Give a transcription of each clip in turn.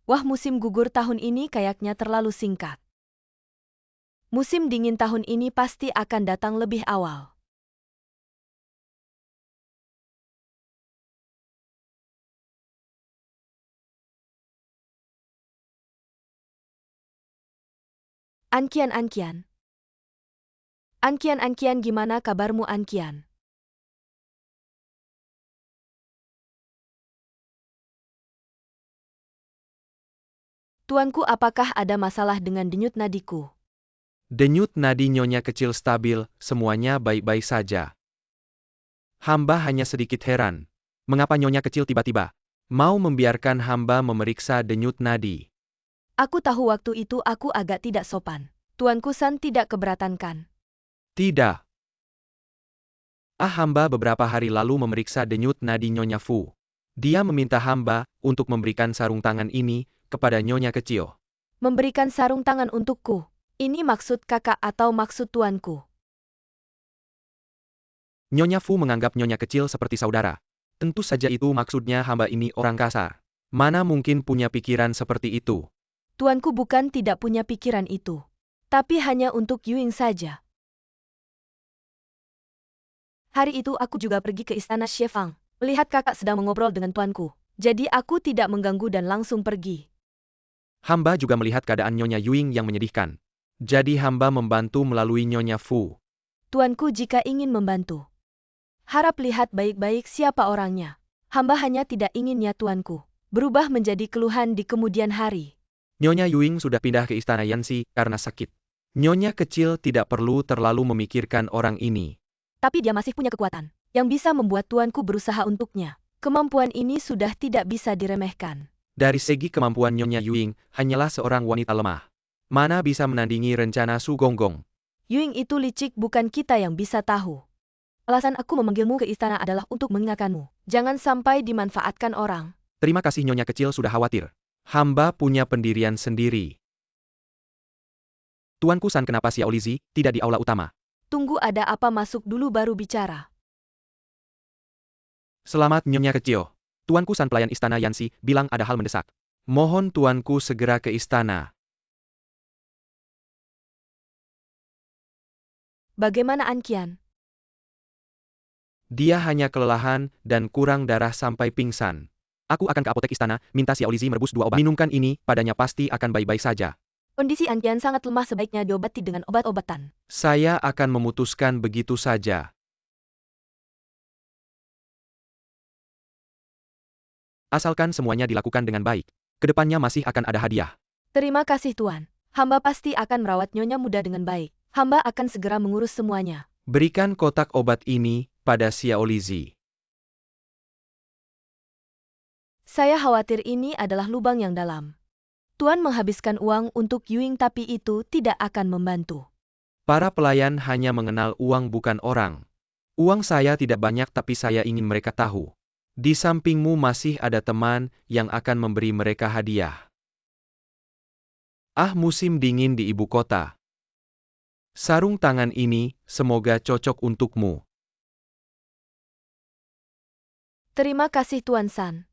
Wah, musim gugur tahun ini kayaknya terlalu singkat. Musim dingin tahun ini pasti akan datang lebih awal. Ankian. Ankian, gimana kabarmu Ankian? Tuanku, apakah ada masalah dengan denyut nadiku? Denyut nadi nyonya kecil stabil, semuanya baik-baik saja. Hamba hanya sedikit heran. Mengapa nyonya kecil tiba-tiba mau membiarkan hamba memeriksa denyut nadi? Aku tahu waktu itu aku agak tidak sopan. Tuanku San tidak keberatan kan? Tidak. Hamba beberapa hari lalu memeriksa denyut nadi nyonya Fu. Dia meminta hamba untuk memberikan sarung tangan ini kepada nyonya kecil. Memberikan sarung tangan untukku. Ini maksud kakak atau maksud tuanku? Nyonya Fu menganggap nyonya kecil seperti saudara. Tentu saja itu maksudnya, hamba ini orang kasar. Mana mungkin punya pikiran seperti itu? Tuanku bukan tidak punya pikiran itu. Tapi hanya untuk Yuing saja. Hari itu aku juga pergi ke istana Shefang, melihat kakak sedang mengobrol dengan tuanku. Jadi aku tidak mengganggu dan langsung pergi. Hamba juga melihat keadaan Nyonya Yuing yang menyedihkan. Jadi hamba membantu melalui Nyonya Fu. Tuanku, jika ingin membantu, harap lihat baik-baik siapa orangnya. Hamba hanya tidak inginnya tuanku berubah menjadi keluhan di kemudian hari. Nyonya Yuing sudah pindah ke istana Yanxi karena sakit. Nyonya kecil tidak perlu terlalu memikirkan orang ini. Tapi dia masih punya kekuatan yang bisa membuat tuanku berusaha untuknya. Kemampuan ini sudah tidak bisa diremehkan. Dari segi kemampuan Nyonya Yuing, hanyalah seorang wanita lemah. Mana bisa menandingi rencana Su Gonggong? Yuing itu licik, bukan kita yang bisa tahu. Alasan aku memanggilmu ke istana adalah untuk mengingatkanmu. Jangan sampai dimanfaatkan orang. Terima kasih, Nyonya kecil sudah khawatir. Hamba punya pendirian sendiri. Tuanku San, kenapa Xiao Lizi tidak di aula utama? Tunggu, ada apa, masuk dulu baru bicara. Selamat Nyonya kecil. Tuanku San, pelayan istana Yanxi bilang ada hal mendesak. Mohon tuanku segera ke istana. Bagaimana Ankian? Dia hanya kelelahan dan kurang darah sampai pingsan. Aku akan ke apotek istana, minta Xiao Lizi merebus 2 obat. Minumkan ini, padanya pasti akan baik-baik saja. Kondisi Ankian sangat lemah, sebaiknya diobati dengan obat-obatan. Saya akan memutuskan begitu saja. Asalkan semuanya dilakukan dengan baik. Kedepannya masih akan ada hadiah. Terima kasih Tuan. Hamba pasti akan merawat nyonya muda dengan baik. Hamba akan segera mengurus semuanya. Berikan kotak obat ini pada Xiao Lizi. Saya khawatir ini adalah lubang yang dalam. Tuan menghabiskan uang untuk Yuing, tapi itu tidak akan membantu. Para pelayan hanya mengenal uang, bukan orang. Uang saya tidak banyak, tapi saya ingin mereka tahu. Di sampingmu masih ada teman yang akan memberi mereka hadiah. Musim dingin di ibu kota. Sarung tangan ini semoga cocok untukmu. Terima kasih Tuan San.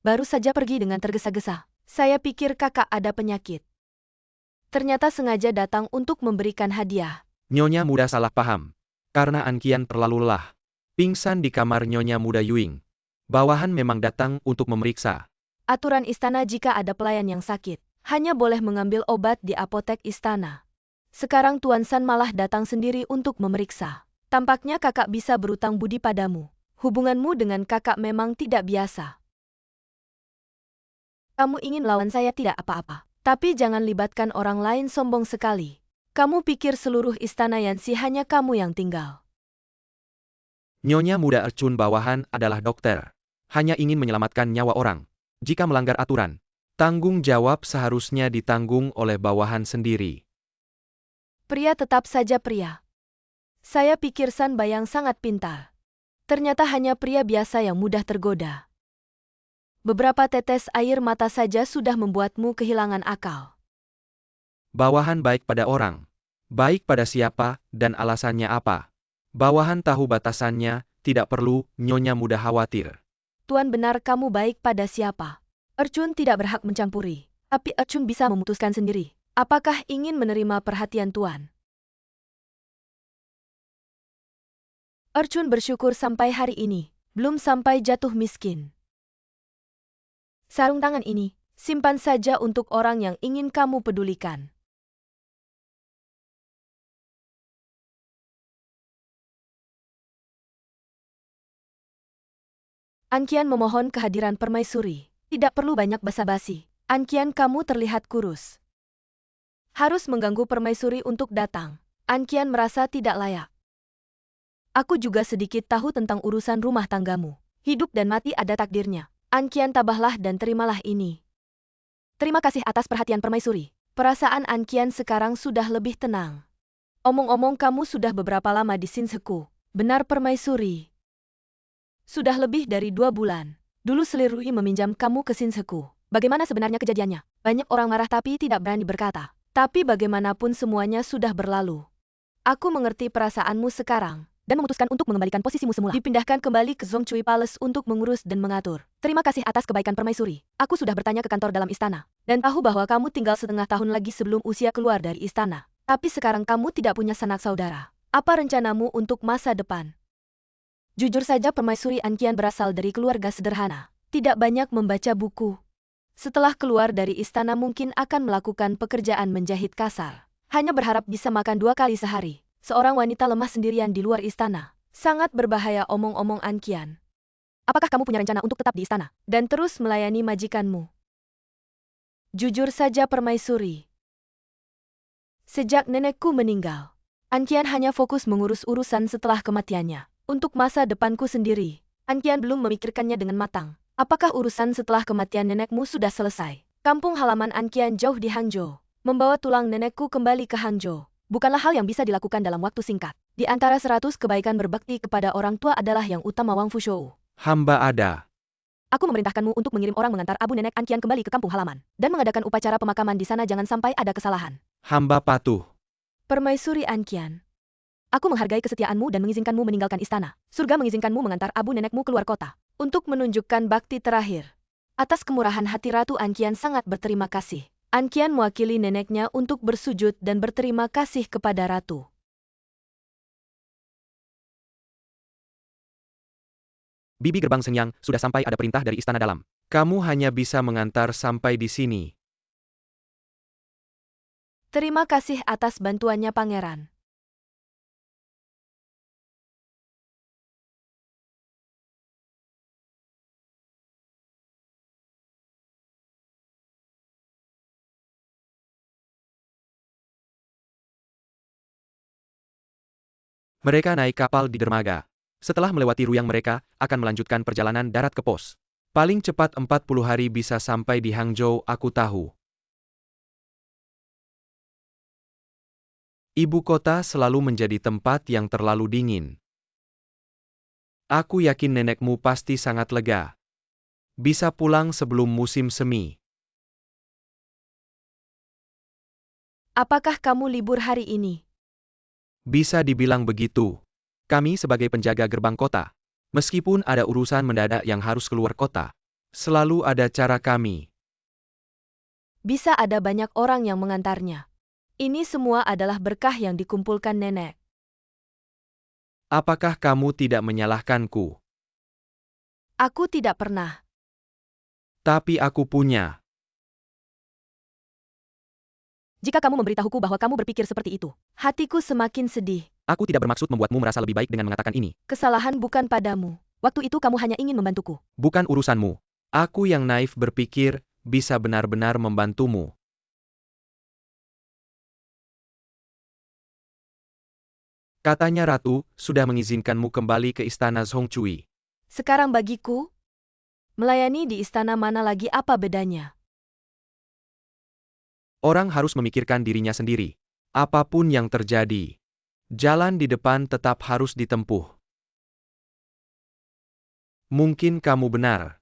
Baru saja pergi dengan tergesa-gesa. Saya pikir kakak ada penyakit. Ternyata sengaja datang untuk memberikan hadiah. Nyonya muda salah paham. Karena Ankian terlalu lelah. Pingsan di kamar Nyonya muda Yuing. Bawahan memang datang untuk memeriksa. Aturan istana, jika ada pelayan yang sakit, hanya boleh mengambil obat di apotek istana. Sekarang Tuan San malah datang sendiri untuk memeriksa. Tampaknya kakak bisa berutang budi padamu. Hubunganmu dengan kakak memang tidak biasa. Kamu ingin lawan saya, tidak apa-apa. Tapi jangan libatkan orang lain, sombong sekali. Kamu pikir seluruh istana Yanxi hanya kamu yang tinggal? Nyonya muda Ercun bawahan adalah dokter. Hanya ingin menyelamatkan nyawa orang. Jika melanggar aturan, tanggung jawab seharusnya ditanggung oleh bawahan sendiri. Pria tetap saja pria. Saya pikir San Bayang sangat pintar. Ternyata hanya pria biasa yang mudah tergoda. Beberapa tetes air mata saja sudah membuatmu kehilangan akal. Bawahan baik pada orang. Baik pada siapa, dan alasannya apa. Bawahan tahu batasannya, tidak perlu Nyonya muda khawatir. Tuan benar, kamu baik pada siapa? Ercun tidak berhak mencampuri, tapi Ercun bisa memutuskan sendiri. Apakah ingin menerima perhatian Tuan? Ercun bersyukur sampai hari ini, belum sampai jatuh miskin. Sarung tangan ini, simpan saja untuk orang yang ingin kamu pedulikan. Anqian memohon kehadiran permaisuri. Tidak perlu banyak basa-basi. Anqian, kamu terlihat kurus. Harus mengganggu permaisuri untuk datang. Anqian merasa tidak layak. Aku juga sedikit tahu tentang urusan rumah tanggamu. Hidup dan mati ada takdirnya. Anqian, tabahlah dan terimalah ini. Terima kasih atas perhatian permaisuri. Perasaan Anqian sekarang sudah lebih tenang. Omong-omong, kamu sudah beberapa lama di Shinseku. Benar permaisuri? Sudah lebih dari 2 bulan. Dulu Selirui meminjam kamu ke Shinseku. Bagaimana sebenarnya kejadiannya? Banyak orang marah tapi tidak berani berkata. Tapi bagaimanapun semuanya sudah berlalu. Aku mengerti perasaanmu sekarang, dan memutuskan untuk mengembalikan posisimu semula. Dipindahkan kembali ke Zhongcui Palace untuk mengurus dan mengatur. Terima kasih atas kebaikan permaisuri. Aku sudah bertanya ke kantor dalam istana, dan tahu bahwa kamu tinggal setengah tahun lagi sebelum usia keluar dari istana. Tapi sekarang kamu tidak punya sanak saudara. Apa rencanamu untuk masa depan? Jujur saja, permaisuri Anqian berasal dari keluarga sederhana. Tidak banyak membaca buku. Setelah keluar dari istana mungkin akan melakukan pekerjaan menjahit kasar. Hanya berharap bisa makan 2 kali sehari. Seorang wanita lemah sendirian di luar istana. Sangat berbahaya, omong-omong Anqian. Apakah kamu punya rencana untuk tetap di istana dan terus melayani majikanmu? Jujur saja permaisuri. Sejak nenekku meninggal, Anqian hanya fokus mengurus urusan setelah kematiannya. Untuk masa depanku sendiri, Anqian belum memikirkannya dengan matang. Apakah urusan setelah kematian nenekmu sudah selesai? Kampung halaman Anqian jauh di Hangzhou. Membawa tulang nenekku kembali ke Hangzhou bukanlah hal yang bisa dilakukan dalam waktu singkat. Di antara 100 kebaikan berbakti kepada orang tua adalah yang utama Wang Fushou. Hamba ada. Aku memerintahkanmu untuk mengirim orang mengantar abu nenek Anqian kembali ke kampung halaman, dan mengadakan upacara pemakaman di sana, jangan sampai ada kesalahan. Hamba patuh. Permaisuri Anqian. Aku menghargai kesetiaanmu dan mengizinkanmu meninggalkan istana. Surga mengizinkanmu mengantar abu nenekmu keluar kota. Untuk menunjukkan bakti terakhir. Atas kemurahan hati Ratu Anqian sangat berterima kasih. Anqian mewakili neneknya untuk bersujud dan berterima kasih kepada Ratu. Bibi Gerbang Sengyang, sudah sampai, ada perintah dari istana dalam. Kamu hanya bisa mengantar sampai di sini. Terima kasih atas bantuannya, Pangeran. Mereka naik kapal di dermaga. Setelah melewati ruyang mereka, akan melanjutkan perjalanan darat ke pos. Paling cepat 40 hari bisa sampai di Hangzhou, aku tahu. Ibu kota selalu menjadi tempat yang terlalu dingin. Aku yakin nenekmu pasti sangat lega. Bisa pulang sebelum musim semi. Apakah kamu libur hari ini? Bisa dibilang begitu. Kami sebagai penjaga gerbang kota, meskipun ada urusan mendadak yang harus keluar kota, selalu ada cara kami. Bisa ada banyak orang yang mengantarnya. Ini semua adalah berkah yang dikumpulkan nenek. Apakah kamu tidak menyalahkanku? Aku tidak pernah. Tapi aku punya. Jika kamu memberitahuku bahwa kamu berpikir seperti itu, hatiku semakin sedih. Aku tidak bermaksud membuatmu merasa lebih baik dengan mengatakan ini. Kesalahan bukan padamu. Waktu itu kamu hanya ingin membantuku. Bukan urusanmu. Aku yang naif berpikir, bisa benar-benar membantumu. Katanya Ratu, sudah mengizinkanmu kembali ke istana Zhongcui. Sekarang bagiku, melayani di istana mana lagi, apa bedanya? Orang harus memikirkan dirinya sendiri. Apapun yang terjadi, jalan di depan tetap harus ditempuh. Mungkin kamu benar.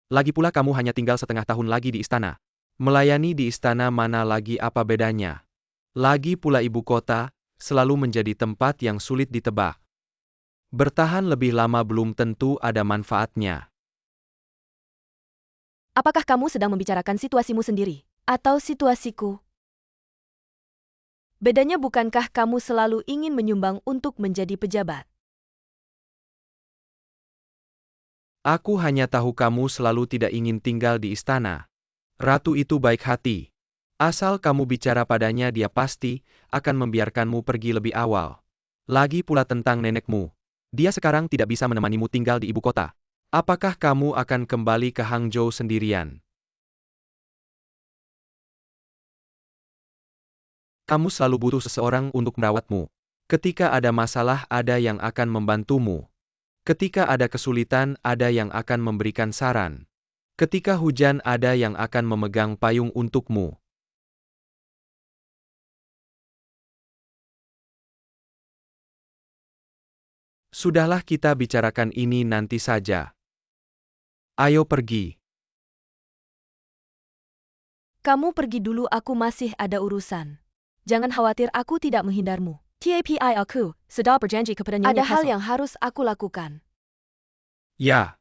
Lagi pula kamu hanya tinggal setengah tahun lagi di istana. Melayani di istana mana lagi, apa bedanya? Lagi pula ibu kota, selalu menjadi tempat yang sulit ditebak. Bertahan lebih lama belum tentu ada manfaatnya. Apakah kamu sedang membicarakan situasimu sendiri? Atau situasiku? Bedanya bukankah kamu selalu ingin menyumbang untuk menjadi pejabat? Aku hanya tahu kamu selalu tidak ingin tinggal di istana. Ratu itu baik hati. Asal kamu bicara padanya, dia pasti akan membiarkanmu pergi lebih awal. Lagi pula tentang nenekmu. Dia sekarang tidak bisa menemanimu tinggal di ibu kota. Apakah kamu akan kembali ke Hangzhou sendirian? Kamu selalu butuh seseorang untuk merawatmu. Ketika ada masalah, ada yang akan membantumu. Ketika ada kesulitan, ada yang akan memberikan saran. Ketika hujan, ada yang akan memegang payung untukmu. Sudahlah, kita bicarakan ini nanti saja. Ayo pergi. Kamu pergi dulu, aku masih ada urusan. Jangan khawatir, aku tidak menghindarmu. Tapi aku sudah berjanji kepada Nyonya Ada hal yang harus aku lakukan. Ya.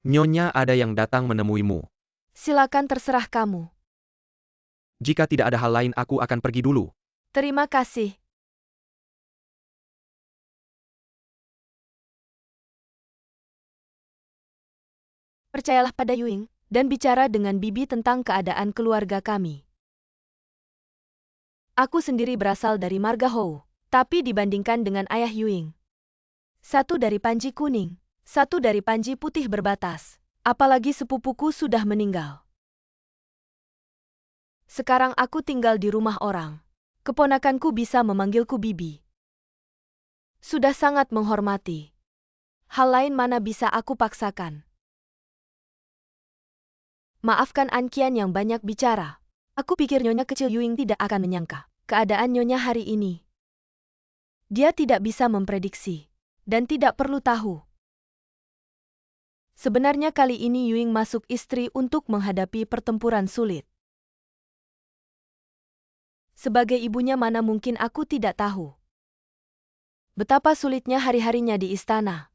Nyonya ada yang datang menemuimu. Silakan, terserah kamu. Jika tidak ada hal lain, aku akan pergi dulu. Terima kasih. Percayalah pada Yuing, dan bicara dengan Bibi tentang keadaan keluarga kami. Aku sendiri berasal dari marga Hou, tapi dibandingkan dengan ayah Yuing, satu dari Panji Kuning, satu dari Panji Putih berbatas, apalagi sepupuku sudah meninggal. Sekarang aku tinggal di rumah orang. Keponakanku bisa memanggilku Bibi. Sudah sangat menghormati. Hal lain mana bisa aku paksakan. Maafkan Anqian yang banyak bicara. Aku pikir Nyonya kecil Yuing tidak akan menyangka keadaan Nyonya hari ini. Dia tidak bisa memprediksi, dan tidak perlu tahu. Sebenarnya kali ini Yuing masuk istri untuk menghadapi pertempuran sulit. Sebagai ibunya, mana mungkin aku tidak tahu betapa sulitnya hari-harinya di istana.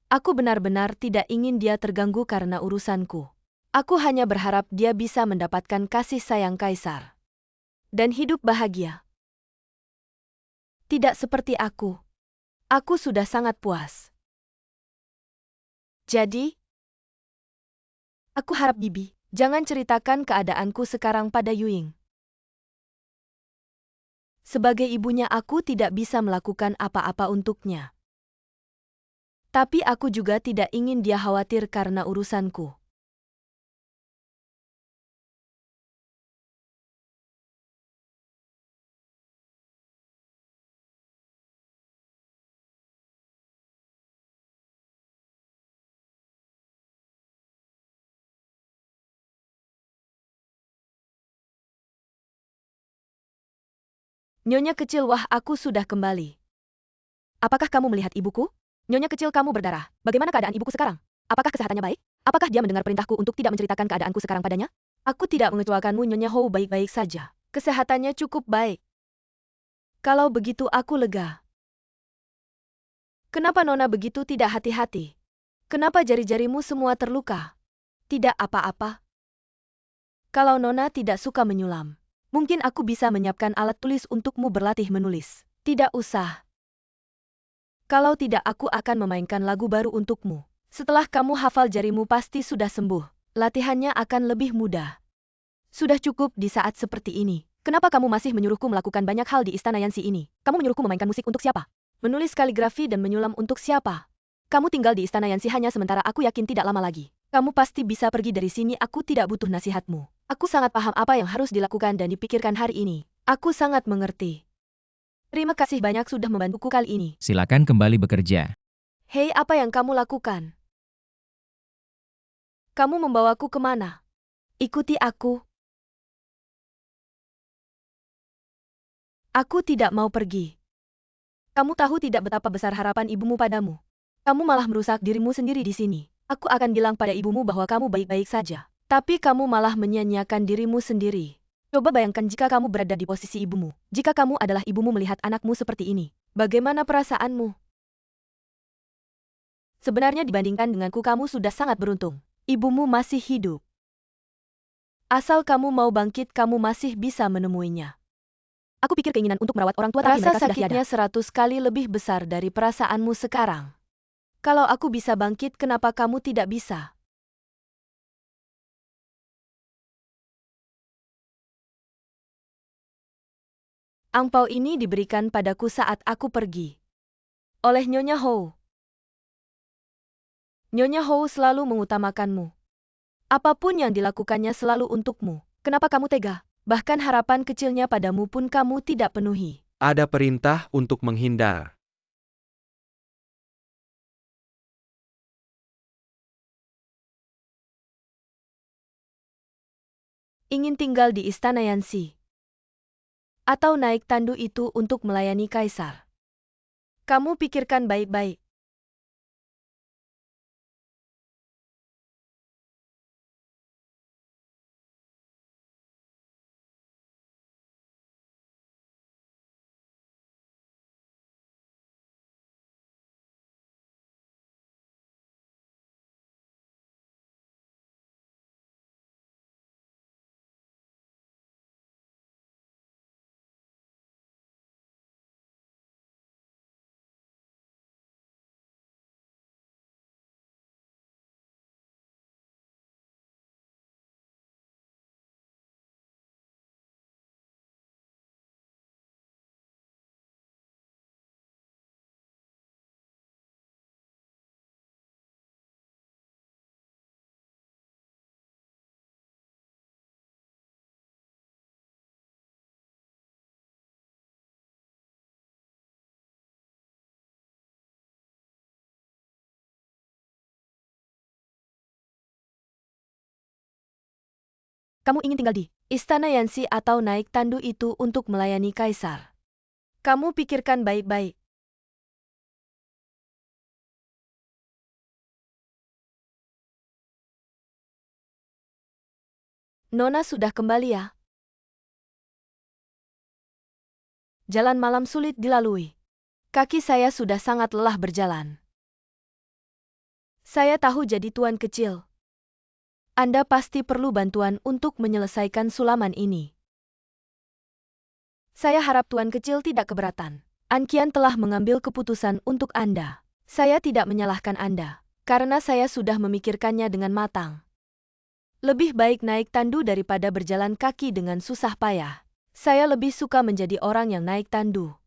Aku benar-benar tidak ingin dia terganggu karena urusanku. Aku hanya berharap dia bisa mendapatkan kasih sayang kaisar dan hidup bahagia. Tidak seperti aku. Aku sudah sangat puas. Jadi, aku harap Bibi jangan ceritakan keadaanku sekarang pada Yuing. Sebagai ibunya, aku tidak bisa melakukan apa-apa untuknya. Tapi aku juga tidak ingin dia khawatir karena urusanku. Nyonya kecil, wah, aku sudah kembali. Apakah kamu melihat ibuku? Nyonya kecil, kamu berdarah. Bagaimana keadaan ibuku sekarang? Apakah kesehatannya baik? Apakah dia mendengar perintahku untuk tidak menceritakan keadaanku sekarang padanya? Aku tidak mengecewakanmu, Nyonya Hou, baik-baik saja. Kesehatannya cukup baik. Kalau begitu aku lega. Kenapa Nona begitu tidak hati-hati? Kenapa jari-jarimu semua terluka? Tidak apa-apa. Kalau Nona tidak suka menyulam, mungkin aku bisa menyiapkan alat tulis untukmu berlatih menulis. Tidak usah. Kalau tidak, aku akan memainkan lagu baru untukmu. Setelah kamu hafal, jarimu pasti sudah sembuh. Latihannya akan lebih mudah. Sudah cukup di saat seperti ini. Kenapa kamu masih menyuruhku melakukan banyak hal di istana Yanxi ini? Kamu menyuruhku memainkan musik untuk siapa? Menulis kaligrafi dan menyulam untuk siapa? Kamu tinggal di istana Yanxi hanya sementara, aku yakin tidak lama lagi. Kamu pasti bisa pergi dari sini, aku tidak butuh nasihatmu. Aku sangat paham apa yang harus dilakukan dan dipikirkan hari ini. Aku sangat mengerti. Terima kasih banyak sudah membantuku kali ini. Silakan kembali bekerja. Hei, apa yang kamu lakukan? Kamu membawaku kemana? Ikuti aku. Aku tidak mau pergi. Kamu tahu tidak betapa besar harapan ibumu padamu. Kamu malah merusak dirimu sendiri di sini. Aku akan bilang pada ibumu bahwa kamu baik-baik saja. Tapi kamu malah menyia-nyiakan dirimu sendiri. Coba bayangkan jika kamu berada di posisi ibumu. Jika kamu adalah ibumu melihat anakmu seperti ini. Bagaimana perasaanmu? Sebenarnya dibandingkan denganku kamu sudah sangat beruntung. Ibumu masih hidup. Asal kamu mau bangkit kamu masih bisa menemuinya. Aku pikir keinginan untuk merawat orang tua tapi mereka sudah tiada. Rasa sakitnya 100 kali lebih besar dari perasaanmu sekarang. Kalau aku bisa bangkit kenapa kamu tidak bisa? Angpau ini diberikan padaku saat aku pergi. Oleh Nyonya Hou. Nyonya Hou selalu mengutamakanmu. Apapun yang dilakukannya selalu untukmu. Kenapa kamu tega? Bahkan harapan kecilnya padamu pun kamu tidak penuhi. Ada perintah untuk menghindar. Ingin tinggal di istana Yanxi. Atau naik tandu itu untuk melayani kaisar. Kamu pikirkan baik-baik. Kamu ingin tinggal di istana Yanxi atau naik tandu itu untuk melayani kaisar. Kamu pikirkan baik-baik. Nona sudah kembali ya? Jalan malam sulit dilalui. Kaki saya sudah sangat lelah berjalan. Saya tahu jadi tuan kecil. Anda pasti perlu bantuan untuk menyelesaikan sulaman ini. Saya harap tuan kecil tidak keberatan. Anqian telah mengambil keputusan untuk Anda. Saya tidak menyalahkan Anda, karena saya sudah memikirkannya dengan matang. Lebih baik naik tandu daripada berjalan kaki dengan susah payah. Saya lebih suka menjadi orang yang naik tandu.